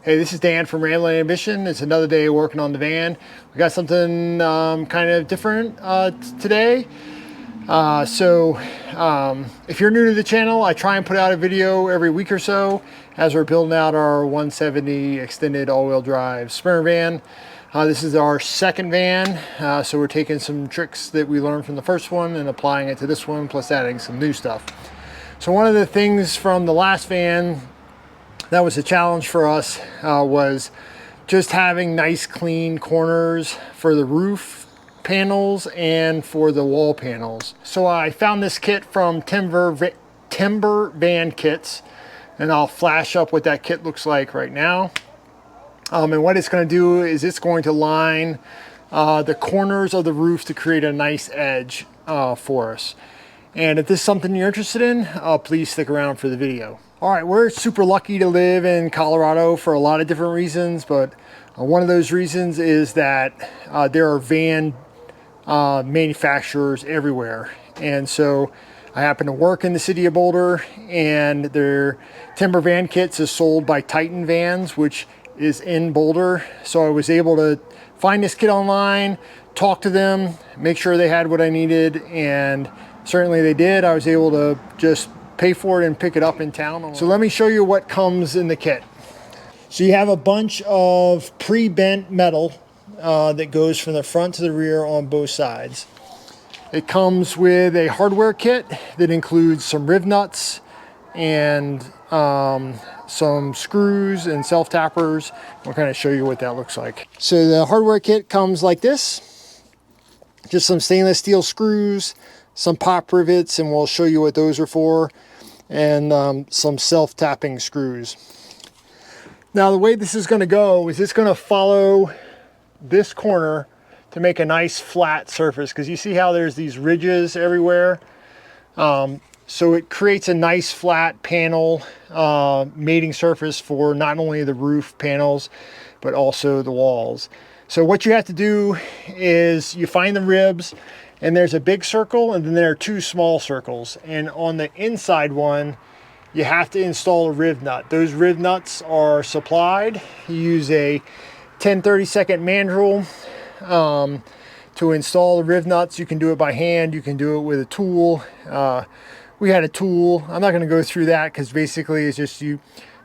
Hey, this is Dan from Rambling Ambition. It's another day working on the van. We got something kind of different today. If you're new to the channel, I try and put out a video every week or so as we're building out our 170 extended all-wheel drive Sprinter van. This is our second van, so we're taking some tricks that we learned from the first one and applying it to this one, plus adding some new stuff. So one of the things from the last van that was a challenge for us was just having nice clean corners for the roof panels and for the wall panels. So I found this kit from Timber Van Kits, and I'll flash up what that kit looks like right now. And what it's going to do is it's going to line the corners of the roof to create a nice edge for us. And if this is something you're interested in, please stick around for the video. All right, we're super lucky to live in Colorado for a lot of different reasons, but one of those reasons is that there are van manufacturers everywhere. And so I happen to work in the city of Boulder, and their Timber Van Kits is sold by Titan Vans, which is in Boulder. So I was able to find this kit online, talk to them, make sure they had what I needed, and certainly they did. I was able to just pay for it and pick it up in town. So let me show you what comes in the kit. So you have a bunch of pre-bent metal that goes from the front to the rear on both sides. It comes with a hardware kit that includes some riv nuts and some screws and self-tappers. I'll kind of show you what that looks like. So the hardware kit comes like this. Just some stainless steel screws, some pop rivets, and we'll show you what those are for, and some self-tapping screws. Now the way this is going to go is it's going to follow this corner to make a nice flat surface, because you see how there's these ridges everywhere. So it creates a nice flat panel mating surface for not only the roof panels but also the walls. So what you have to do is you find the ribs, and there's a big circle and then there are two small circles, and on the inside one you have to install a riv nut. Those riv nuts are supplied. You use a 10-32 mandrel to install the riv nuts. You can do it by hand, you can do it with a tool. We had a tool. I'm not going to go through that because basically it's just you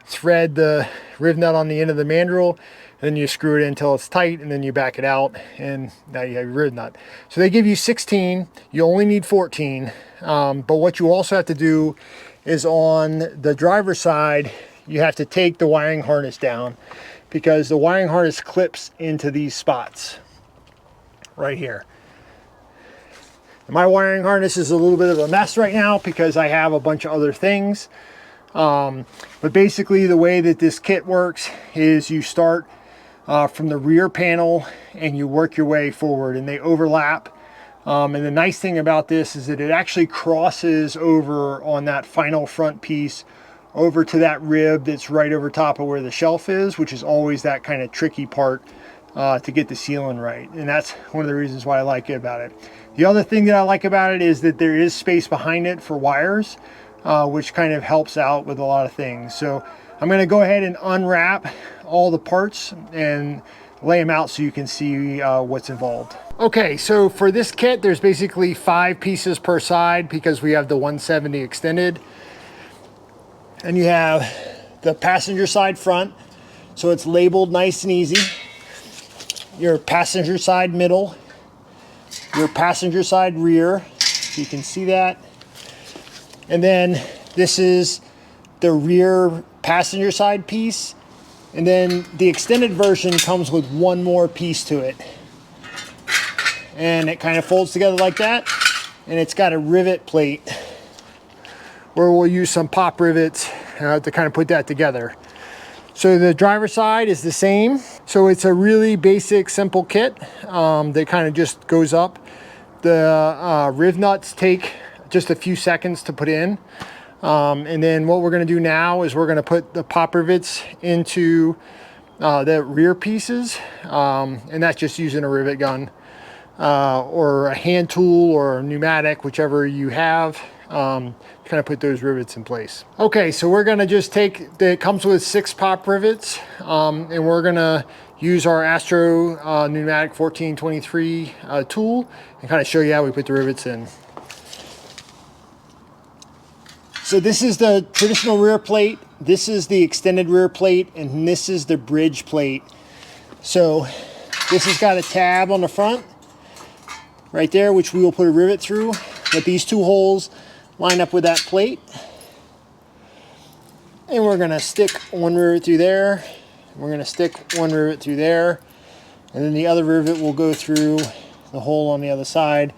thread the riv nut on the end of the mandrel, then you screw it in until it's tight, and then you back it out, and now you have your riv nut. So they give you 16. You only need 14. But what you also have to do is on the driver's side, you have to take the wiring harness down, because the wiring harness clips into these spots right here. My wiring harness is a little bit of a mess right now because I have a bunch of other things. But basically the way that this kit works is you start from the rear panel and you work your way forward, and they overlap. And the nice thing about this is that it actually crosses over on that final front piece over to that rib that's right over top of where the shelf is, which is always that kind of tricky part to get the sealing right. And that's one of the reasons why I like it about it. The other thing that I like about it is that there is space behind it for wires, which kind of helps out with a lot of things. So I'm going to go ahead and unwrap all the parts and lay them out so you can see what's involved. Okay, so for this kit, there's basically 5 pieces per side because we have the 170 extended. And you have the passenger side front, so it's labeled nice and easy. Your passenger side middle, your passenger side rear, so you can see that. And then this is the rear passenger side piece, and then the extended version comes with one more piece to it, and it kind of folds together like that, and it's got a rivet plate where we'll use some pop rivets to kind of put that together. So the driver's side is the same. So it's a really basic, simple kit that kind of just goes up. The riv nuts take just a few seconds to put in. And then what we're going to do now is we're going to put the pop rivets into the rear pieces. And that's just using a rivet gun or a hand tool or a pneumatic, whichever you have. kind of put those rivets in place. Okay, so we're gonna just take, it comes with 6 pop rivets, and we're gonna use our Astro Pneumatic 1423 tool and kind of show you how we put the rivets in. So this is the traditional rear plate, this is the extended rear plate, and this is the bridge plate. So this has got a tab on the front right there, which we will put a rivet through. But these 2 holes line up with that plate. And we're gonna stick 1 rivet through there. We're gonna stick 1 rivet through there. And then the other rivet will go through the hole on the other side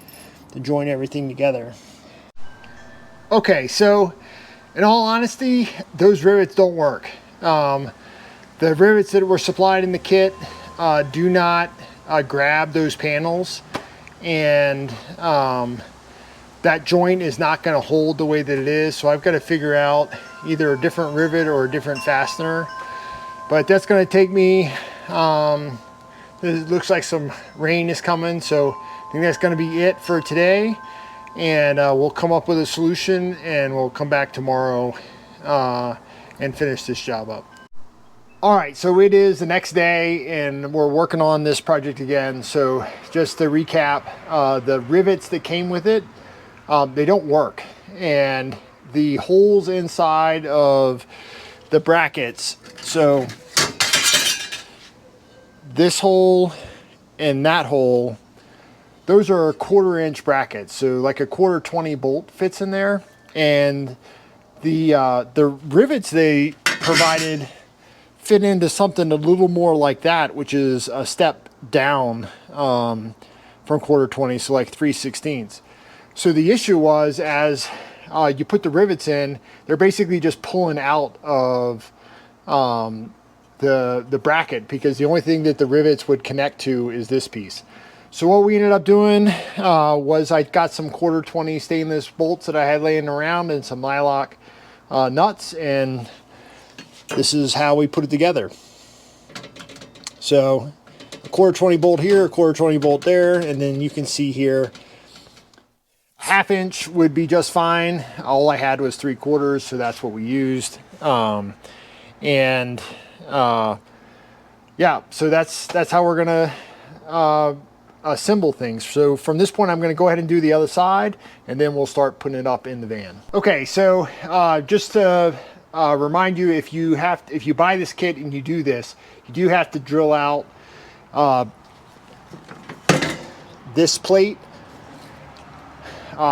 to join everything together. Okay, so in all honesty, those rivets don't work. The rivets that were supplied in the kit do not grab those panels, and that joint is not going to hold the way that it is. So I've got to figure out either a different rivet or a different fastener. But that's going to take me, it looks like some rain is coming, so I think that's going to be it for today. And we'll come up with a solution, and we'll come back tomorrow and finish this job up. All right, so it is the next day and we're working on this project again. So just to recap, the rivets that came with it, they don't work. And the holes inside of the brackets, so this hole and that hole, those are 1/4 inch brackets. So like a 1/4 bolt fits in there. And the rivets they provided fit into something a little more like that, which is a step down from 1/4, so like 3/16. So the issue was, as you put the rivets in, they're basically just pulling out of the bracket, because the only thing that the rivets would connect to is this piece. So what we ended up doing was I got some 1/4 stainless bolts that I had laying around and some nylock nuts, and this is how we put it together. So a 1/4 bolt here, a 1/4 bolt there, and then you can see here, 1/2 inch would be just fine. All I had was 3/4, so that's what we used. Yeah, so that's how we're gonna assemble things. So from this point, I'm gonna go ahead and do the other side, and then we'll start putting it up in the van. Okay, so just to remind you, if you buy this kit and you do this, you do have to drill out this plate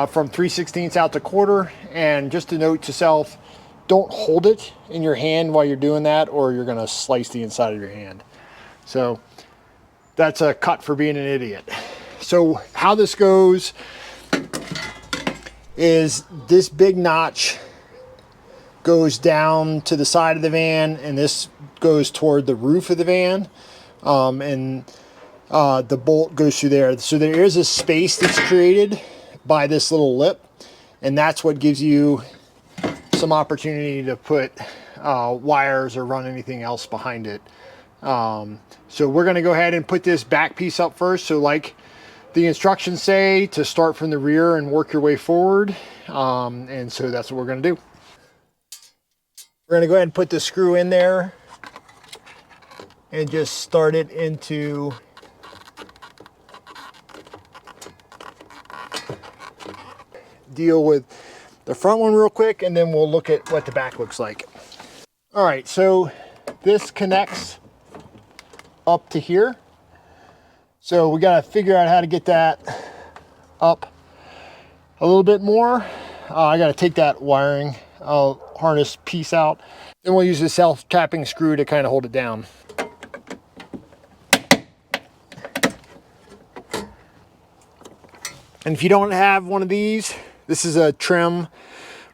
from 3/16 out to 1/4. And just a note to self, don't hold it in your hand while you're doing that, or you're gonna slice the inside of your hand. So that's a cut for being an idiot. So how this goes is this big notch goes down to the side of the van, and this goes toward the roof of the van, and the bolt goes through there. So there is a space that's created by this little lip, and that's what gives you some opportunity to put wires or run anything else behind it. So we're going to go ahead and put this back piece up first. So like the instructions say, to start from the rear and work your way forward, and so that's what we're going to do. We're going to go ahead and put the screw in there and just start it into deal with the front one real quick, and then we'll look at what the back looks like. All right, so this connects up to here. So we got to figure out how to get that up a little bit more. I got to take that wiring harness piece out. Then we'll use a self-tapping screw to kind of hold it down. And if you don't have one of these, this is a trim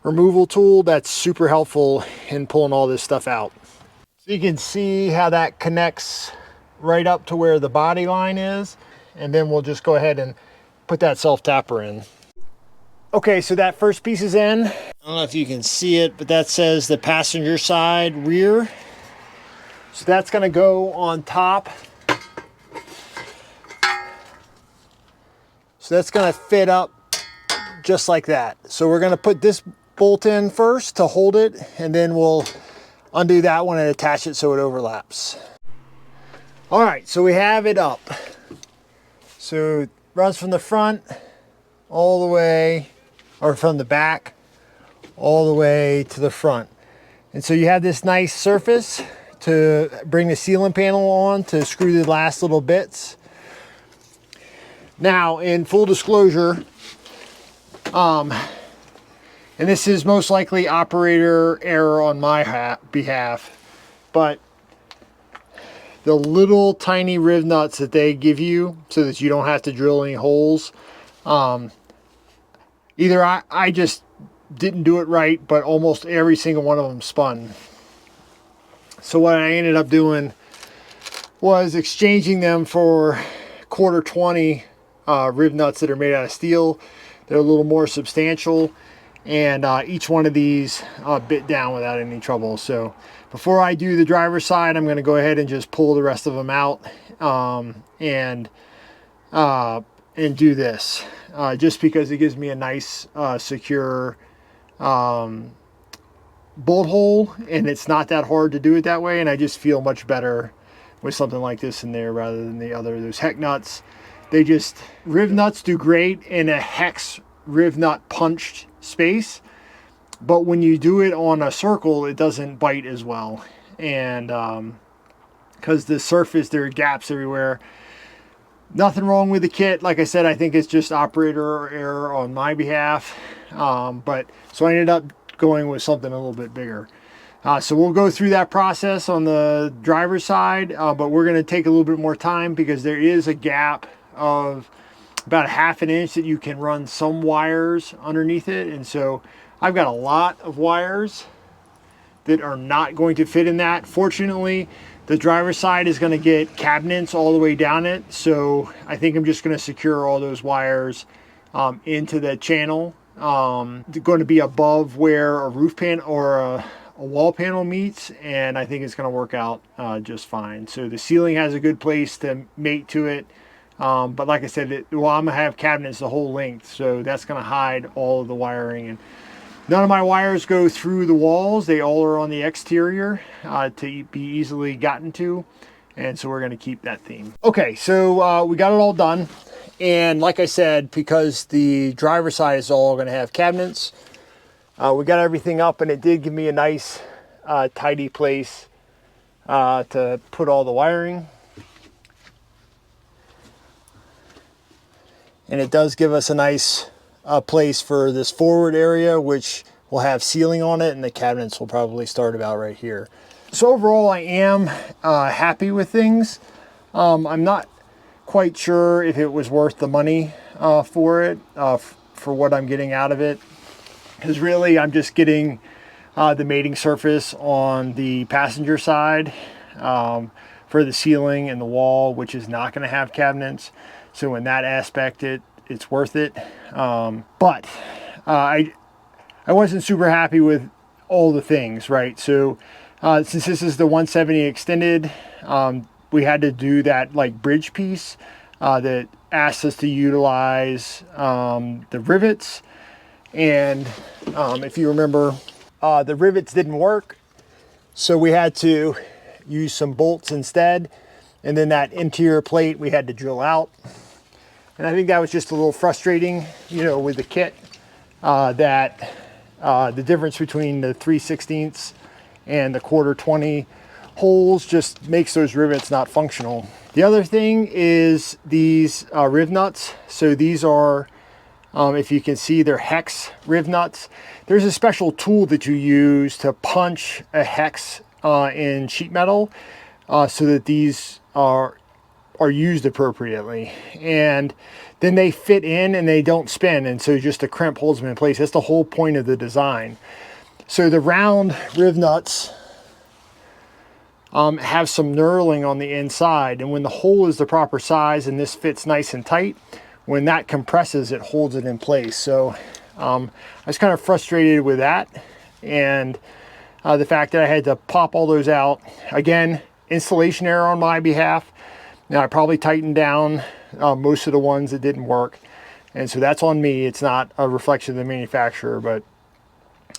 removal tool that's super helpful in pulling all this stuff out. So you can see how that connects right up to where the body line is. And then we'll just go ahead and put that self-tapper in. Okay, so that first piece is in. I don't know if you can see it, but that says the passenger side rear. So that's gonna go on top. So that's gonna fit up just like that. So we're gonna put this bolt in first to hold it, and then we'll undo that one and attach it so it overlaps. All right, so we have it up. So it runs from the front all the way, or from the back all the way to the front. And so you have this nice surface to bring the sealant panel on to screw the last little bits. Now, in full disclosure, and this is most likely operator error on my behalf, but the little tiny riv nuts that they give you so that you don't have to drill any holes, either I just didn't do it right, but almost every single one of them spun. So what I ended up doing was exchanging them for 1/4 20 riv nuts that are made out of steel. They're a little more substantial, and each one of these bit down without any trouble. So before I do the driver's side, I'm going to go ahead and just pull the rest of them out and do this, just because it gives me a nice secure bolt hole, and it's not that hard to do it that way, and I just feel much better with something like this in there rather than those hex nuts. Riv nuts do great in a hex riv nut punched space, but when you do it on a circle, it doesn't bite as well. And because the surface, there are gaps everywhere. Nothing wrong with the kit. Like I said, I think it's just operator error on my behalf. But so I ended up going with something a little bit bigger. So we'll go through that process on the driver's side, but we're going to take a little bit more time because there is a gap of about 1/2 inch that you can run some wires underneath it. And so I've got a lot of wires that are not going to fit in that. Fortunately, the driver's side is going to get cabinets all the way down it. So I think I'm just going to secure all those wires into the channel. They're going to be above where a roof panel or a wall panel meets, and I think it's going to work out just fine. So the ceiling has a good place to mate to it. But like I said, I'm going to have cabinets the whole length, so that's going to hide all of the wiring. And none of my wires go through the walls. They all are on the exterior to be easily gotten to. And so we're going to keep that theme. Okay, so we got it all done. And like I said, because the driver's side is all going to have cabinets, we got everything up, and it did give me a nice tidy place to put all the wiring. And it does give us a nice place for this forward area, which will have ceiling on it, and the cabinets will probably start about right here. So overall, I am happy with things. I'm not quite sure if it was worth the money for it, for what I'm getting out of it. Because really, I'm just getting the mating surface on the passenger side for the ceiling and the wall, which is not going to have cabinets. So in that aspect, it's worth it. But I wasn't super happy with all the things, right? So since this is the 170 extended, we had to do that like bridge piece that asked us to utilize the rivets. And if you remember, the rivets didn't work. So we had to use some bolts instead. And then that interior plate we had to drill out. And I think that was just a little frustrating, you know, with the kit, that the difference between the 3/16 and the 1/4 20 holes just makes those rivets not functional. The other thing is these riv nuts. So these are, if you can see, they're hex riv nuts. There's a special tool that you use to punch a hex in sheet metal so that these are used appropriately, and then they fit in and they don't spin, and so just a crimp holds them in place. That's the whole point of the design. So the round riv nuts have some knurling on the inside, and when the hole is the proper size and this fits nice and tight, when that compresses, it holds it in place. So I was kind of frustrated with that, and the fact that I had to pop all those out. Again, installation error on my behalf. Now I probably tightened down most of the ones that didn't work, And so that's on me. It's not a reflection of the manufacturer, but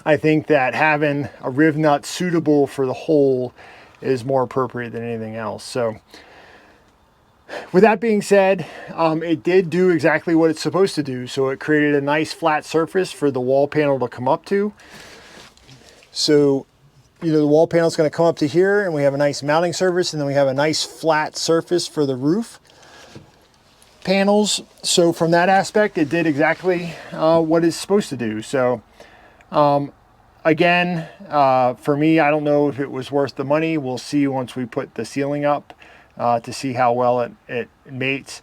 I think that having a riv nut suitable for the hole is more appropriate than anything else. So with that being said, it did do exactly what it's supposed to do. So it created a nice flat surface for the wall panel to come up to. So, you know, the wall panel is going to come up to here, and we have a nice mounting surface, and then we have a nice flat surface for the roof panels. So from that aspect, it did exactly what it's supposed to do. So again, for me, I don't know if it was worth the money. We'll see once we put the ceiling up to see how well it mates.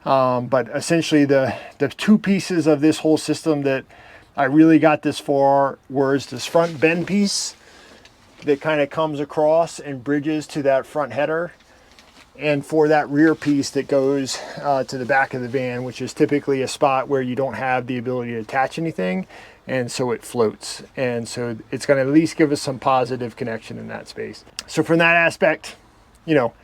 But essentially the two pieces of this whole system that I really got this for was this front bend piece that kind of comes across and bridges to that front header, and for that rear piece that goes to the back of the van, which is typically a spot where you don't have the ability to attach anything, and so it floats. And so it's going to at least give us some positive connection in that space. So from that aspect, you know,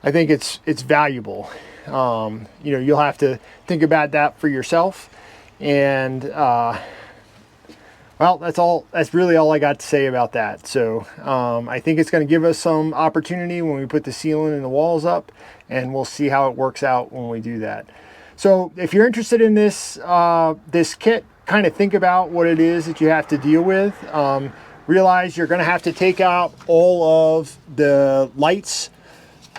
I think it's valuable. You know, you'll have to think about that for yourself. And well, that's really all I got to say about that. So I think it's going to give us some opportunity when we put the ceiling and the walls up, and we'll see how it works out when we do that. So if you're interested in this this kit, kind of think about what it is that you have to deal with. Realize you're going to have to take out all of the lights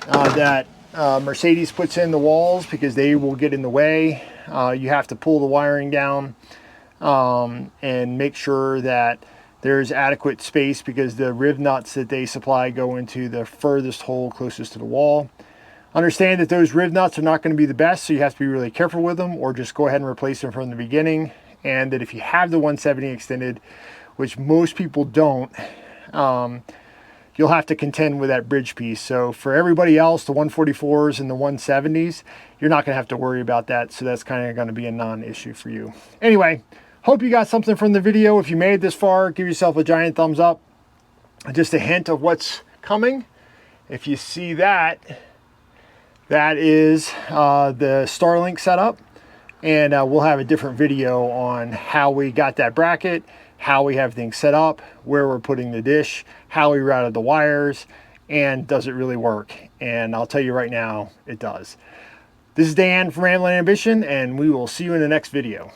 that Mercedes puts in the walls, because they will get in the way. You have to pull the wiring down and make sure that there's adequate space, because the riv nuts that they supply go into the furthest hole closest to the wall. Understand that those riv nuts are not going to be the best, so you have to be really careful with them, or just go ahead and replace them from the beginning. And that if you have the 170 extended, which most people don't, you'll have to contend with that bridge piece. So for everybody else, the 144s and the 170s, you're not going to have to worry about that. So that's kind of going to be a non-issue for you. Anyway, hope you got something from the video. If you made it this far, give yourself a giant thumbs up. Just a hint of what's coming. If you see that, that is the Starlink setup. And we'll have a different video on how we got that bracket, how we have things set up, where we're putting the dish, how we routed the wires, and does it really work? And I'll tell you right now, it does. This is Dan from Rambling Ambition, and we will see you in the next video.